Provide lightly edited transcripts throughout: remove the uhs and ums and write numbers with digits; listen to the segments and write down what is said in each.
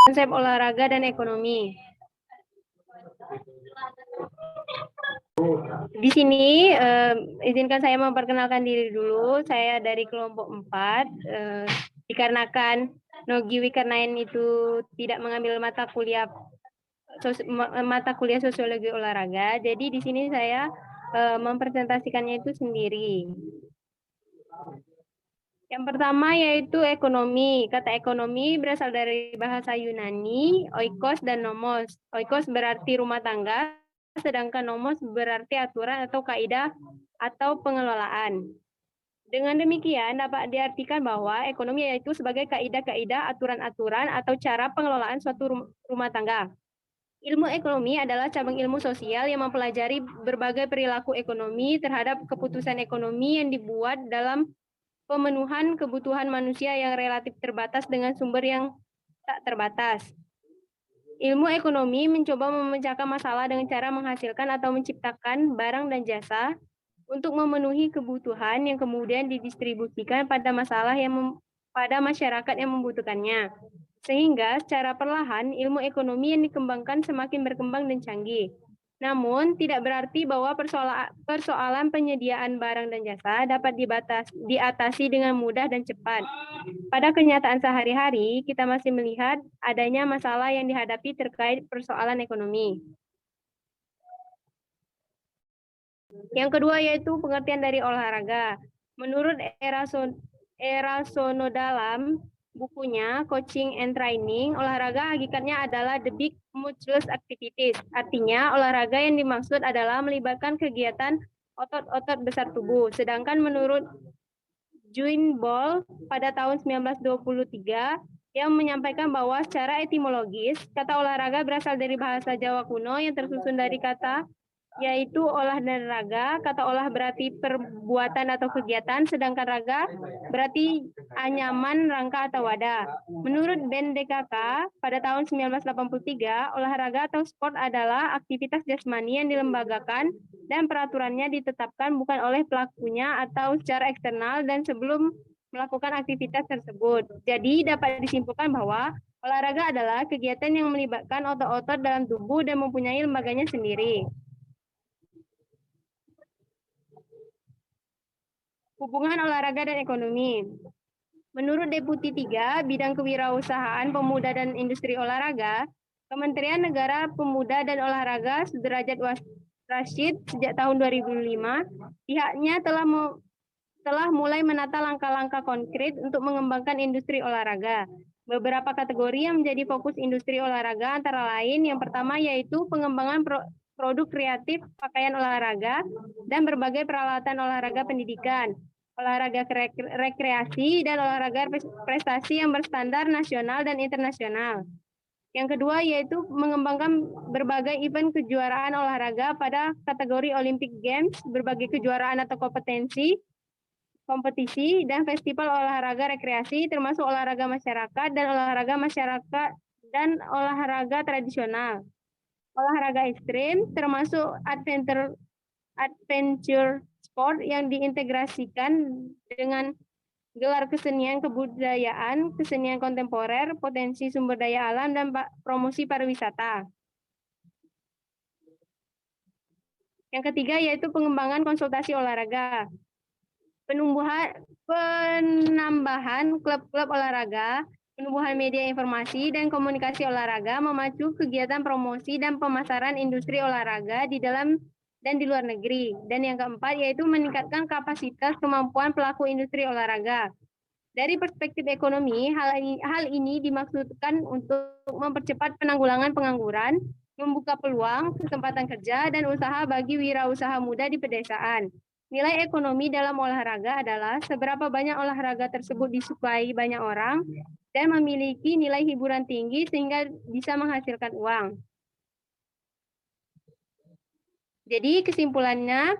Konsep olahraga dan ekonomi. Di sini izinkan saya memperkenalkan diri dulu. Saya dari kelompok 4. Dikarenakan Nogi Wikarnain itu tidak mengambil mata kuliah sosiologi olahraga, jadi di sini saya mempresentasikannya itu sendiri. Yang pertama yaitu ekonomi. Kata ekonomi berasal dari bahasa Yunani, oikos dan nomos. Oikos berarti rumah tangga, sedangkan nomos berarti aturan atau kaidah atau pengelolaan. Dengan demikian dapat diartikan bahwa ekonomi yaitu sebagai kaidah-kaidah, aturan-aturan atau cara pengelolaan suatu rumah tangga. Ilmu ekonomi adalah cabang ilmu sosial yang mempelajari berbagai perilaku ekonomi terhadap keputusan ekonomi yang dibuat dalam pemenuhan kebutuhan manusia yang relatif terbatas dengan sumber yang tak terbatas. Ilmu ekonomi mencoba memecahkan masalah dengan cara menghasilkan atau menciptakan barang dan jasa untuk memenuhi kebutuhan yang kemudian didistribusikan pada pada masyarakat yang membutuhkannya. Sehingga secara perlahan ilmu ekonomi yang dikembangkan semakin berkembang dan canggih. Namun, tidak berarti bahwa persoalan penyediaan barang dan jasa dapat diatasi dengan mudah dan cepat. Pada kenyataan sehari-hari, kita masih melihat adanya masalah yang dihadapi terkait persoalan ekonomi. Yang kedua yaitu pengertian dari olahraga. Menurut Erasono dalam bukunya Coaching and Training, olahraga hakikatnya adalah the big musculous activities. Artinya, olahraga yang dimaksud adalah melibatkan kegiatan otot-otot besar tubuh. Sedangkan menurut Juin Ball pada tahun 1923 yang menyampaikan bahwa secara etimologis, kata olahraga berasal dari bahasa Jawa kuno yang tersusun dari kata yaitu olah dan raga. Kata olah berarti perbuatan atau kegiatan, sedangkan raga berarti anyaman, rangka atau wadah. Menurut Ben DKK pada tahun 1983, olahraga atau sport adalah aktivitas jasmani yang dilembagakan dan peraturannya ditetapkan bukan oleh pelakunya atau secara eksternal dan sebelum melakukan aktivitas tersebut. Jadi dapat disimpulkan bahwa olahraga adalah kegiatan yang melibatkan otot-otot dalam tubuh dan mempunyai lembaganya sendiri. Hubungan olahraga dan ekonomi. Menurut Deputi 3 Bidang Kewirausahaan Pemuda dan Industri Olahraga, Kementerian Negara Pemuda dan Olahraga Sudrajat Rashid sejak tahun 2005, pihaknya telah mulai menata langkah-langkah konkret untuk mengembangkan industri olahraga. Beberapa kategori yang menjadi fokus industri olahraga antara lain yang pertama yaitu pengembangan produk kreatif pakaian olahraga dan berbagai peralatan olahraga pendidikan, olahraga rekreasi, dan olahraga prestasi yang berstandar nasional dan internasional. Yang kedua yaitu mengembangkan berbagai event kejuaraan olahraga pada kategori Olympic Games, berbagai kejuaraan atau kompetisi, dan festival olahraga rekreasi, termasuk olahraga masyarakat dan olahraga tradisional. Olahraga ekstrim, termasuk adventure sport yang diintegrasikan dengan gelar kesenian kebudayaan, kesenian kontemporer, potensi sumber daya alam, dan promosi pariwisata. Yang ketiga yaitu pengembangan konsultasi olahraga. Penambahan klub-klub olahraga, penumbuhan media informasi dan komunikasi olahraga, memacu kegiatan promosi dan pemasaran industri olahraga di dalam dan di luar negeri. Dan yang keempat yaitu meningkatkan kapasitas kemampuan pelaku industri olahraga. Dari perspektif ekonomi, hal ini dimaksudkan untuk mempercepat penanggulangan pengangguran, membuka peluang, kesempatan kerja, dan usaha bagi wirausaha muda di pedesaan. Nilai ekonomi dalam olahraga adalah seberapa banyak olahraga tersebut disukai banyak orang dan memiliki nilai hiburan tinggi sehingga bisa menghasilkan uang. Jadi kesimpulannya,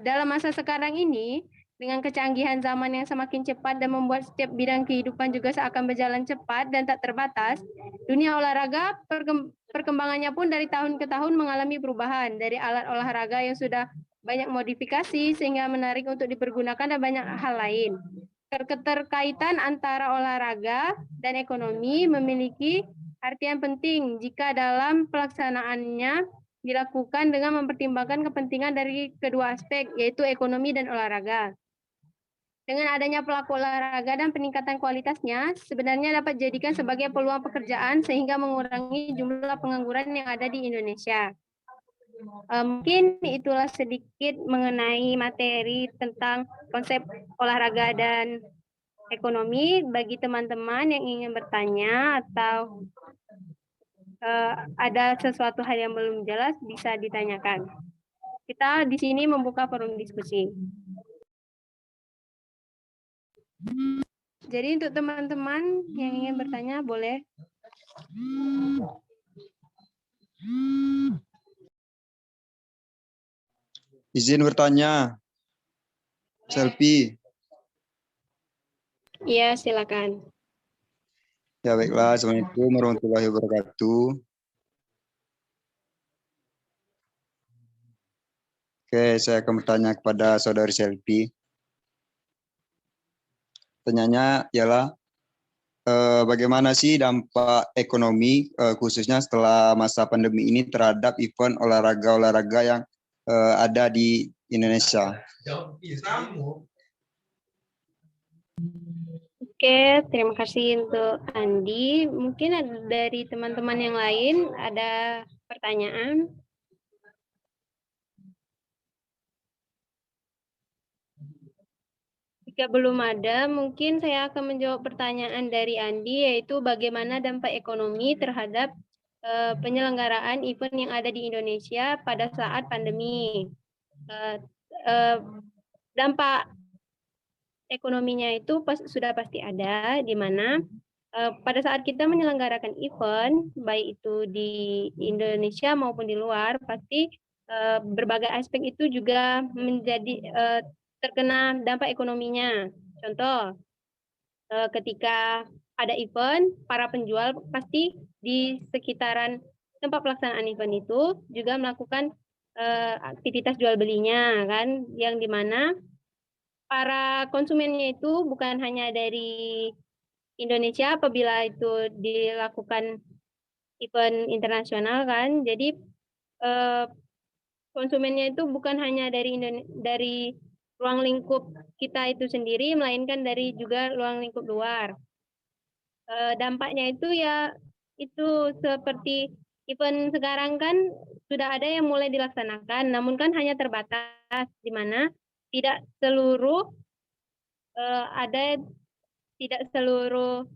dalam masa sekarang ini, dengan kecanggihan zaman yang semakin cepat dan membuat setiap bidang kehidupan juga seakan berjalan cepat dan tak terbatas, dunia olahraga perkembangannya pun dari tahun ke tahun mengalami perubahan, dari alat olahraga yang sudah banyak modifikasi sehingga menarik untuk dipergunakan dan banyak hal lain. Keterkaitan antara olahraga dan ekonomi memiliki Artian penting jika dalam pelaksanaannya dilakukan dengan mempertimbangkan kepentingan dari kedua aspek, yaitu ekonomi dan olahraga. Dengan adanya pelaku olahraga dan peningkatan kualitasnya, sebenarnya dapat dijadikan sebagai peluang pekerjaan sehingga mengurangi jumlah pengangguran yang ada di Indonesia. Mungkin itulah sedikit mengenai materi tentang konsep olahraga dan ekonomi. Bagi teman-teman yang ingin bertanya atau ada sesuatu hal yang belum jelas, bisa ditanyakan. Kita di sini membuka forum diskusi. Jadi untuk teman-teman yang ingin bertanya, boleh. Izin bertanya, Selfie. Iya, silakan. Ya baiklah, Assalamualaikum warahmatullahi wabarakatuh. Oke, saya akan bertanya kepada Saudari Selfie. Pertanyaannya ialah, bagaimana sih dampak ekonomi khususnya setelah masa pandemi ini terhadap event olahraga-olahraga yang ada di Indonesia? Oke, terima kasih untuk Andi. Mungkin dari teman-teman yang lain ada pertanyaan? Jika belum ada, mungkin saya akan menjawab pertanyaan dari Andi, yaitu bagaimana dampak ekonomi terhadap penyelenggaraan event yang ada di Indonesia pada saat pandemi. Dampak ekonominya itu sudah pasti ada, di mana pada saat kita menyelenggarakan event, baik itu di Indonesia maupun di luar, pasti berbagai aspek itu juga menjadi terkena dampak ekonominya. Contoh, ketika ada event, para penjual pasti di sekitaran tempat pelaksanaan event itu juga melakukan aktivitas jual belinya, kan, yang dimana para konsumennya itu bukan hanya dari Indonesia apabila itu dilakukan event internasional, kan, jadi konsumennya itu bukan hanya dari ruang lingkup kita itu sendiri, melainkan dari juga ruang lingkup luar. Dampaknya itu ya itu seperti event sekarang kan sudah ada yang mulai dilaksanakan, namun kan hanya terbatas, di mana tidak seluruh tidak seluruh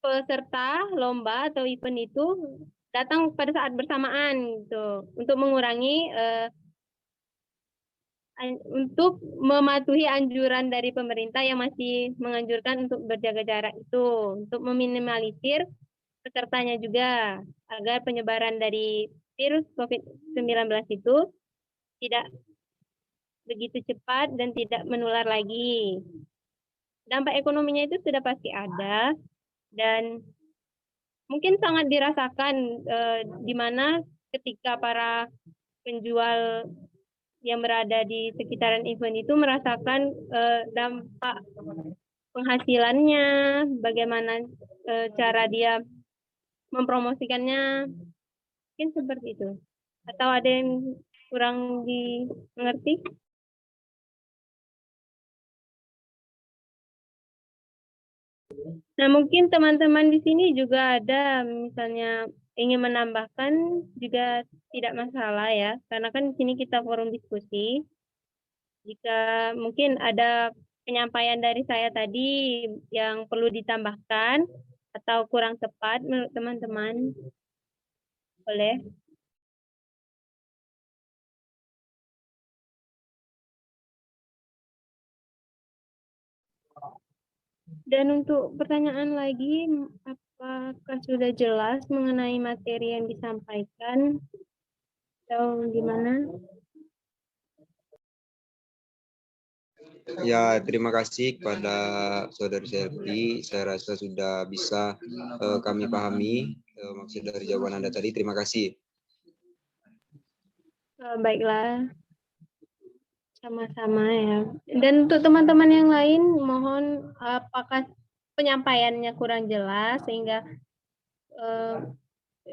peserta lomba atau event itu datang pada saat bersamaan gitu, untuk mengurangi untuk mematuhi anjuran dari pemerintah yang masih menganjurkan untuk berjaga jarak itu, untuk meminimalisir pesertanya juga agar penyebaran dari virus COVID-19 itu tidak begitu cepat dan tidak menular lagi. Dampak ekonominya itu sudah pasti ada dan mungkin sangat dirasakan di mana ketika para penjual yang berada di sekitaran event itu merasakan dampak penghasilannya, bagaimana cara dia mempromosikannya, mungkin seperti itu. Atau ada yang kurang dimengerti? Nah, mungkin teman-teman di sini juga ada misalnya ingin menambahkan juga tidak masalah ya, karena kan di sini kita forum diskusi. Jika mungkin ada penyampaian dari saya tadi yang perlu ditambahkan atau kurang tepat menurut teman-teman, boleh. Dan untuk pertanyaan lagi, apakah sudah jelas mengenai materi yang disampaikan atau gimana? Ya, terima kasih kepada Saudari Selfie. Saya rasa sudah bisa kami pahami maksud dari jawaban Anda tadi. Terima kasih. Baiklah, sama-sama ya. Dan untuk teman-teman yang lain, mohon apakah penyampaiannya kurang jelas sehingga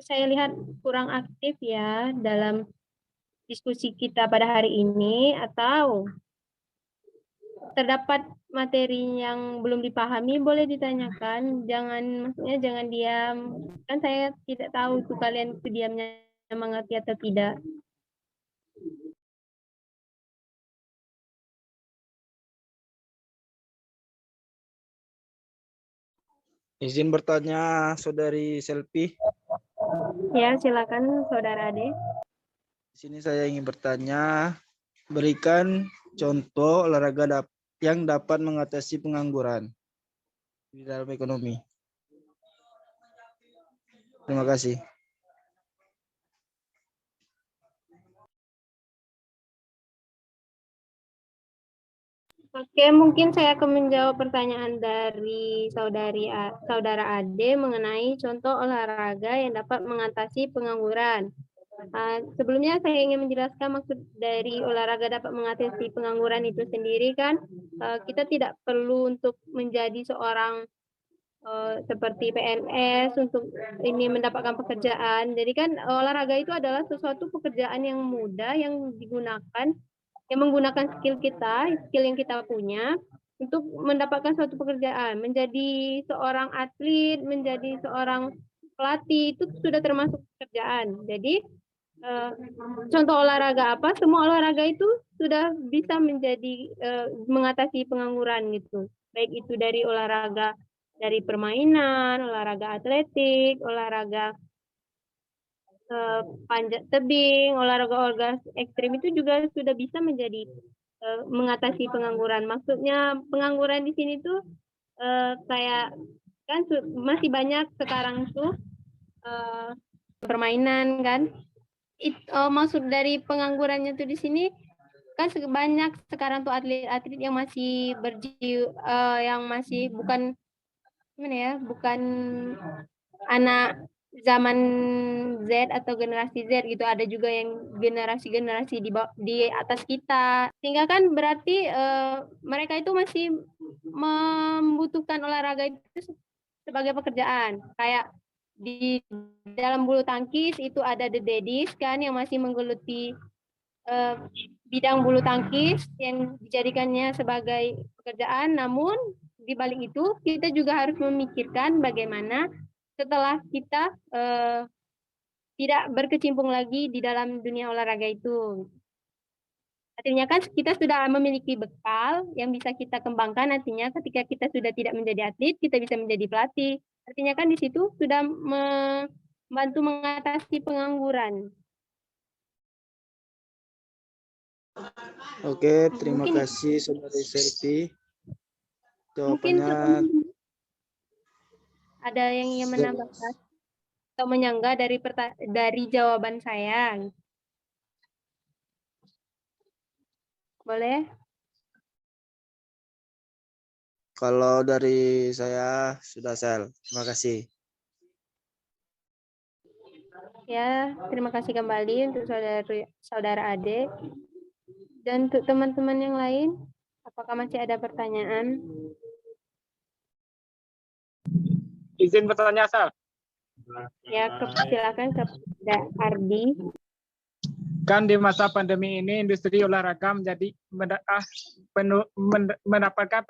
saya lihat kurang aktif ya dalam diskusi kita pada hari ini, atau terdapat materi yang belum dipahami boleh ditanyakan, maksudnya jangan diam. Kan saya tidak tahu itu kalian itu diamnya mengerti atau tidak. Izin bertanya, Saudari Selvi. Ya, silakan Saudara Ade. Di sini saya ingin bertanya, berikan contoh olahraga yang dapat mengatasi pengangguran di dalam ekonomi. Terima kasih. Oke, mungkin saya akan menjawab pertanyaan dari Saudara Ade mengenai contoh olahraga yang dapat mengatasi pengangguran. Sebelumnya saya ingin menjelaskan maksud dari olahraga dapat mengatasi pengangguran itu sendiri kan, kita tidak perlu untuk menjadi seorang seperti PNS untuk ini mendapatkan pekerjaan. Jadi kan olahraga itu adalah sesuatu pekerjaan yang mudah yang menggunakan skill yang kita punya untuk mendapatkan suatu pekerjaan. Menjadi seorang atlet, menjadi seorang pelatih itu sudah termasuk pekerjaan. Jadi contoh olahraga apa? Semua olahraga itu sudah bisa menjadi mengatasi pengangguran gitu. Baik itu dari olahraga dari permainan, olahraga atletik, olahraga panjat tebing, olahraga ekstrim itu juga sudah bisa menjadi mengatasi pengangguran. Maksudnya pengangguran di sini tuh kayak kan masih banyak sekarang tuh permainan kan. Maksud dari penganggurannya tuh di sini kan banyak sekarang tuh atlet-atlet yang masih yang masih bukan gimana ya, bukan anak zaman Z atau generasi Z gitu, ada juga yang generasi-generasi di atas kita, sehingga kan berarti mereka itu masih membutuhkan olahraga itu sebagai pekerjaan. Kayak di dalam bulu tangkis itu ada the daddies kan yang masih menggeluti bidang bulu tangkis yang dijadikannya sebagai pekerjaan, namun di balik itu kita juga harus memikirkan bagaimana setelah kita tidak berkecimpung lagi di dalam dunia olahraga itu. Artinya kan kita sudah memiliki bekal yang bisa kita kembangkan, artinya ketika kita sudah tidak menjadi atlet, kita bisa menjadi pelatih. Artinya kan di situ sudah membantu mengatasi pengangguran. Oke, terima kasih Saudari Selvi. Jawabannya ada yang ingin menambahkan atau menyanggah dari jawaban saya? Boleh? Kalau dari saya sudah Sel. Terima kasih. Ya, terima kasih kembali untuk saudara Ade. Dan untuk teman-teman yang lain, apakah masih ada pertanyaan? Izin bertanya, Sal. Ya, silakan kepada Ardi. Kan di masa pandemi ini industri olahraga mendapatkan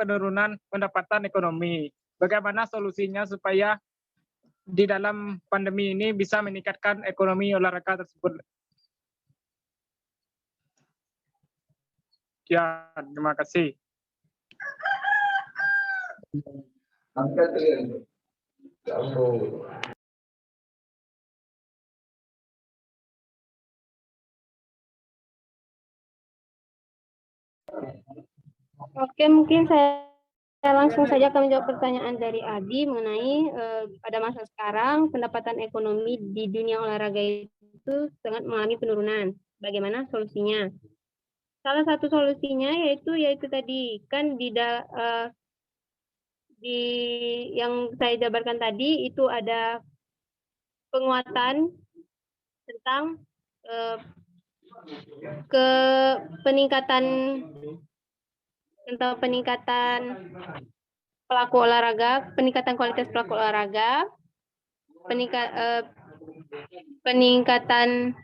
penurunan pendapatan ekonomi. Bagaimana solusinya supaya di dalam pandemi ini bisa meningkatkan ekonomi olahraga tersebut? Ya, terima kasih. Oke, mungkin saya langsung saja akan menjawab pertanyaan dari Adi mengenai pada masa sekarang pendapatan ekonomi di dunia olahraga itu sangat mengalami penurunan. Bagaimana solusinya? Salah satu solusinya yaitu tadi kan di yang saya jabarkan tadi itu ada penguatan tentang ke peningkatan pelaku olahraga, peningkatan kualitas pelaku olahraga, peningkatan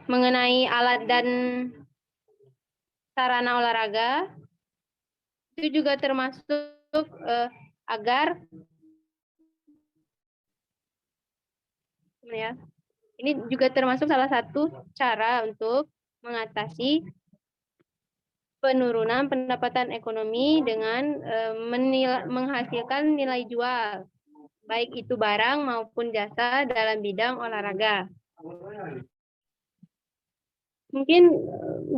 mengenai alat dan sarana olahraga, itu juga termasuk agar ya, ini juga termasuk salah satu cara untuk mengatasi penurunan pendapatan ekonomi dengan menghasilkan nilai jual, baik itu barang maupun jasa dalam bidang olahraga. Mungkin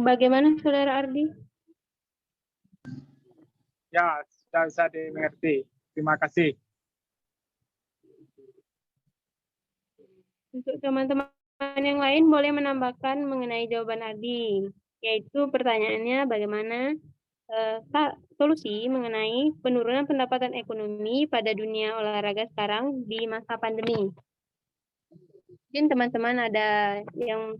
bagaimana Saudara Ardi? Ya, sudah bisa dimengerti. Terima kasih. Untuk teman-teman yang lain boleh menambahkan mengenai jawaban Ardi, yaitu pertanyaannya bagaimana solusi mengenai penurunan pendapatan ekonomi pada dunia olahraga sekarang di masa pandemi. Mungkin teman-teman ada yang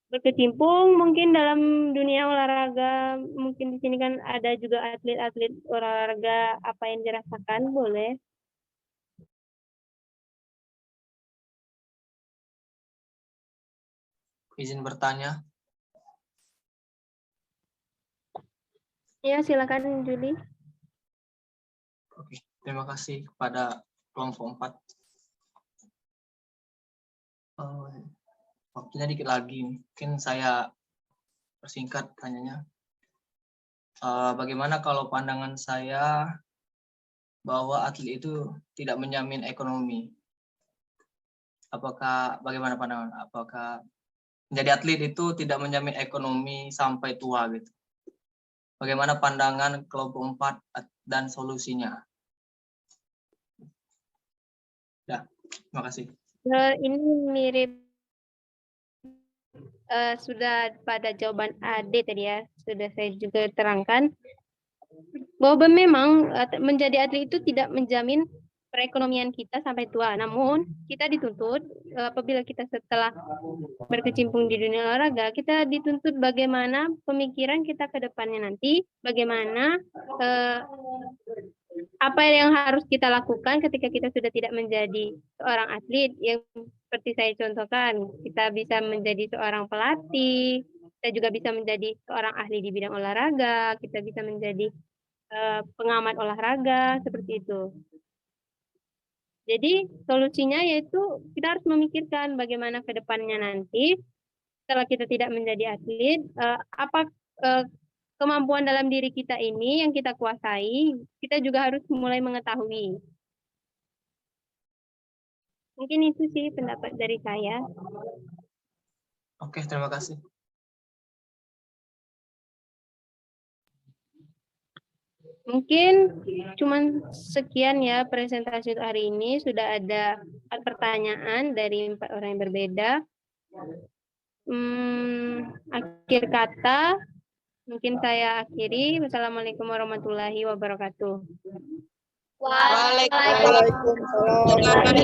berkecimpung mungkin dalam dunia olahraga, mungkin di sini kan ada juga atlet-atlet olahraga, apa yang dirasakan, boleh. Izin bertanya. Ya, silakan Juli. Oke, terima kasih kepada kelompok 4. Waktunya dikit lagi, mungkin saya persingkat tanyanya. Bagaimana kalau pandangan saya bahwa atlet itu tidak menjamin ekonomi? Bagaimana pandangan? Apakah menjadi atlet itu tidak menjamin ekonomi sampai tua gitu? Bagaimana pandangan kelompok 4 dan solusinya? Ya, terima kasih. Ini mirip sudah pada jawaban Ade tadi ya, sudah saya juga terangkan bahwa memang menjadi atlet itu tidak menjamin perekonomian kita sampai tua. Namun kita dituntut apabila kita setelah berkecimpung di dunia olahraga, kita dituntut bagaimana pemikiran kita ke depannya nanti, bagaimana apa yang harus kita lakukan ketika kita sudah tidak menjadi seorang atlet yang seperti saya contohkan, kita bisa menjadi seorang pelatih, kita juga bisa menjadi seorang ahli di bidang olahraga, kita bisa menjadi pengamat olahraga, seperti itu. Jadi solusinya yaitu kita harus memikirkan bagaimana ke depannya nanti, setelah kita tidak menjadi atlet, apa kemampuan dalam diri kita ini yang kita kuasai, kita juga harus mulai mengetahui. Mungkin itu sih pendapat dari saya. Oke, terima kasih. Mungkin cuman sekian ya presentasi untuk hari ini. Sudah ada 4 pertanyaan dari 4 orang yang berbeda. Akhir kata, mungkin saya akhiri. Wassalamualaikum warahmatullahi wabarakatuh. Waalaikumsalam.